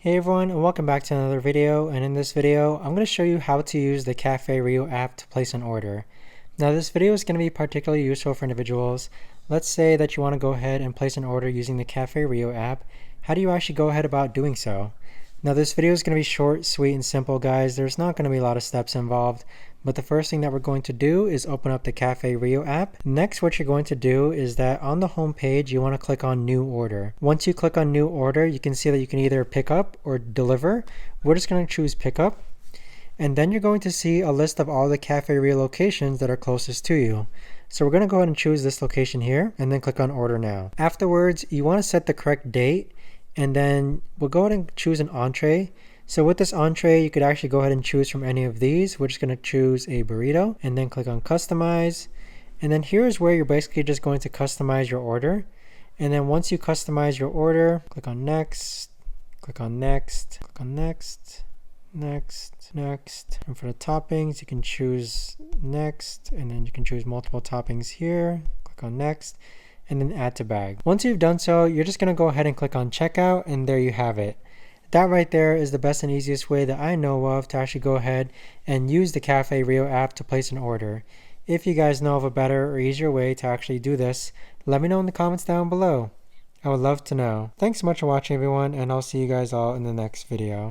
Hey everyone, and welcome back to another video. And in this video I'm going to show you how to use the Cafe Rio app to place an order. Now this video is going to be particularly useful for individuals. Let's say that you want to go ahead and place an order using the Cafe Rio app. How do you actually go ahead about doing so? Now this video is going to be short, sweet, and simple, guys. There's not going to be a lot of steps involved, but the first thing that we're going to do is open up the Cafe Rio app. Next, what you're going to do is that on the home page, you want to click on New Order. Once you click on New Order, you can see that you can either pick up or deliver. We're just going to choose Pick Up. And then you're going to see a list of all the Cafe Rio locations that are closest to you. So we're going to go ahead and choose this location here and then click on Order Now. Afterwards, you want to set the correct date, and then we'll go ahead and choose an entree. So with this entree, you could actually go ahead and choose from any of these. We're just going to choose a burrito and then click on Customize. And then here's where you're basically just going to customize your order. And then once you customize your order, click on Next, click on Next, click on Next, Next, Next. And for the toppings, you can choose Next, and then you can choose multiple toppings here. Click on Next, and then Add to Bag. Once you've done so, you're just going to go ahead and click on Checkout, and there you have it. That right there is the best and easiest way that I know of to actually go ahead and use the Cafe Rio app to place an order. If you guys know of a better or easier way to actually do this, let me know in the comments down below. I would love to know. Thanks so much for watching, everyone, and I'll see you guys all in the next video.